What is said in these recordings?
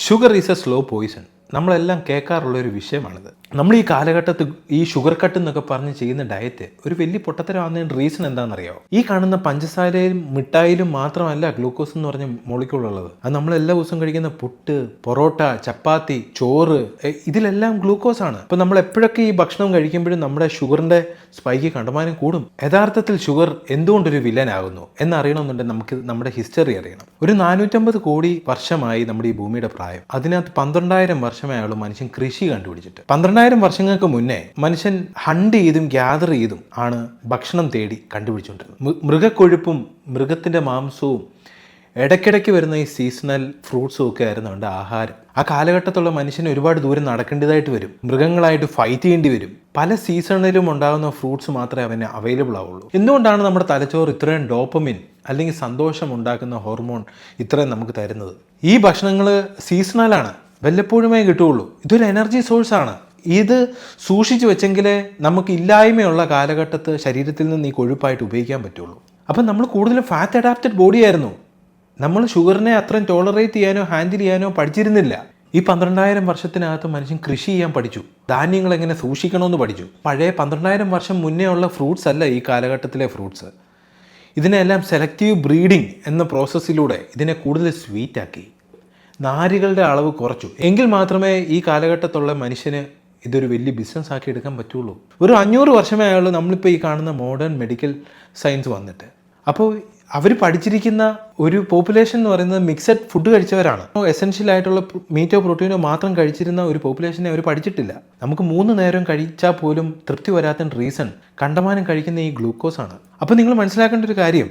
Sugar is A slow Poisson. നമ്മളെല്ലാം കേൾക്കാറുള്ളൊരു വിഷയമാണിത്. നമ്മൾ ഈ കാലഘട്ടത്തിൽ ഈ ഷുഗർ കട്ട് എന്നൊക്കെ പറഞ്ഞ് ചെയ്യുന്ന ഡയറ്റ് ഒരു വലിയ പൊട്ടത്തരമാകുന്നതിന് റീസൺ എന്താണെന്നറിയാമോ? ഈ കാണുന്ന പഞ്ചസാരയിലും മിഠായിലും മാത്രമല്ല ഗ്ലൂക്കോസ് എന്ന് പറഞ്ഞ മോളിക്കൂളുള്ളത്. അത് നമ്മൾ എല്ലാ ദിവസവും കഴിക്കുന്ന പുട്ട്, പൊറോട്ട, ചപ്പാത്തി, ചോറ്, ഇതിലെല്ലാം ഗ്ലൂക്കോസ് ആണ്. അപ്പോൾ നമ്മൾ എപ്പോഴൊക്കെ ഈ ഭക്ഷണം കഴിക്കുമ്പോഴും നമ്മുടെ ഷുഗറിൻ്റെ സ്പൈക്ക് കണ്ടമാനം കൂടും. യഥാർത്ഥത്തിൽ ഷുഗർ എന്തുകൊണ്ടൊരു വില്ലനാകുന്നു എന്നറിയണമെന്നുണ്ടെങ്കിൽ നമുക്ക് നമ്മുടെ ഹിസ്റ്ററി അറിയണം. ഒരു 450 കോടി വർഷമായി നമ്മുടെ ഈ ഭൂമിയുടെ പ്രായം. അതിനകത്ത് 12,000 വർഷമായുള്ളൂ മനുഷ്യൻ കൃഷി കണ്ടുപിടിച്ചിട്ട്. 12,000 വർഷങ്ങൾക്ക് മുന്നേ മനുഷ്യൻ ഹണ്ട് ചെയ്തും ഗ്യാദർ ചെയ്തും ആണ് ഭക്ഷണം തേടി കണ്ടുപിടിച്ചുകൊണ്ടിരുന്നത്. മൃഗക്കൊഴുപ്പും മൃഗത്തിൻ്റെ മാംസവും ഇടയ്ക്കിടയ്ക്ക് വരുന്ന ഈ സീസണൽ ഫ്രൂട്ട്സും ഒക്കെ ആയിരുന്നു അവൻ്റെ ആഹാരം. ആ കാലഘട്ടത്തുള്ള മനുഷ്യന് ഒരുപാട് ദൂരം നടക്കേണ്ടതായിട്ട് വരും, മൃഗങ്ങളായിട്ട് ഫൈറ്റ് ചെയ്യേണ്ടി വരും. പല സീസണിലും ഉണ്ടാകുന്ന ഫ്രൂട്ട്സ് മാത്രമേ അവന് അവൈലബിൾ ആവുള്ളൂ. എന്തുകൊണ്ടാണ് നമ്മുടെ തലച്ചോറ് ഇത്രയും ഡോപ്പമിൻ അല്ലെങ്കിൽ സന്തോഷം ഉണ്ടാക്കുന്ന ഹോർമോൺ ഇത്രയും നമുക്ക് തരുന്നത്? ഈ ഭക്ഷണങ്ങൾ സീസണലാണ്, വല്ലപ്പോഴുമേ കിട്ടുകയുള്ളൂ. ഇതൊരു എനർജി സോഴ്സാണ്. ഇത് സൂക്ഷിച്ചു വെച്ചെങ്കിലേ നമുക്ക് ഇല്ലായ്മയുള്ള കാലഘട്ടത്ത് ശരീരത്തിൽ നിന്ന് ഈ കൊഴുപ്പായിട്ട് ഉപയോഗിക്കാൻ പറ്റുള്ളൂ. അപ്പം നമ്മൾ കൂടുതലും ഫാറ്റ് അഡാപ്റ്റഡ് ബോഡിയായിരുന്നു. നമ്മൾ ഷുഗറിനെ അത്രയും ടോളറേറ്റ് ചെയ്യാനോ ഹാൻഡിൽ ചെയ്യാനോ പഠിച്ചിരുന്നില്ല. ഈ 12,000 വർഷത്തിനകത്ത് മനുഷ്യൻ കൃഷി ചെയ്യാൻ പഠിച്ചു, ധാന്യങ്ങൾ എങ്ങനെ സൂക്ഷിക്കണമെന്ന് പഠിച്ചു. പഴയ 12,000 വർഷം മുന്നേ ഉള്ള ഫ്രൂട്ട്സ് അല്ല ഈ കാലഘട്ടത്തിലെ ഫ്രൂട്ട്സ്. ഇതിനെല്ലാം സെലക്റ്റീവ് ബ്രീഡിംഗ് എന്ന പ്രോസസ്സിലൂടെ ഇതിനെ കൂടുതൽ സ്വീറ്റാക്കി, നാരുകളുടെ അളവ് കുറച്ചു. എങ്കിൽ മാത്രമേ ഈ കാലഘട്ടത്തുള്ള മനുഷ്യന് ഇതൊരു വലിയ ബിസിനസ് ആക്കി എടുക്കാൻ പറ്റുള്ളൂ. ഒരു 500 വർഷമേ ആയുള്ളൂ നമ്മളിപ്പോൾ ഈ കാണുന്ന മോഡേൺ മെഡിക്കൽ സയൻസ് വന്നിട്ട്. അപ്പോൾ അവർ പഠിച്ചിരിക്കുന്ന ഒരു പോപ്പുലേഷൻ എന്ന് പറയുന്നത് മിക്സഡ് ഫുഡ് കഴിച്ചവരാണ്. എസെൻഷ്യൽ ആയിട്ടുള്ള മീറ്റോ പ്രോട്ടീനോ മാത്രം കഴിച്ചിരുന്ന ഒരു പോപ്പുലേഷനെ അവർ പഠിച്ചിട്ടില്ല. നമുക്ക് 3 നേരം കഴിച്ചാൽ പോലും തൃപ്തി വരാത്ത റീസൺ കണ്ടമാനം കഴിക്കുന്ന ഈ ഗ്ലൂക്കോസ് ആണ്. അപ്പോൾ നിങ്ങൾ മനസ്സിലാക്കേണ്ട ഒരു കാര്യം,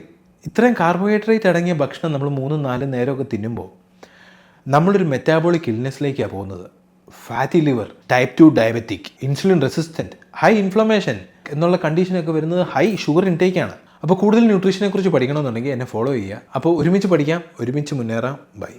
ഇത്രയും കാർബോഹൈഡ്രേറ്റ് അടങ്ങിയ ഭക്ഷണം നമ്മൾ 3-4 നേരമൊക്കെ തിന്നുമ്പോൾ നമ്മളൊരു മെറ്റാബോളിക് ഇൽനെസ്സിലേക്കാണ് പോകുന്നത്. Fatty liver, type 2 diabetic, insulin resistant, high inflammation എന്നുള്ള കണ്ടീഷനൊക്കെ വരുന്നത് ഹൈ ഷുഗർ ഇൻടേക്കാണ്. അപ്പോൾ കൂടുതൽ ന്യൂട്രീഷനെ കുറിച്ച് പഠിക്കണമെന്നുണ്ടെങ്കിൽ എന്നെ ഫോളോ ചെയ്യുക. അപ്പോൾ ഒരുമിച്ച് പഠിക്കാം, ഒരുമിച്ച് മുന്നേറാം. ബൈ.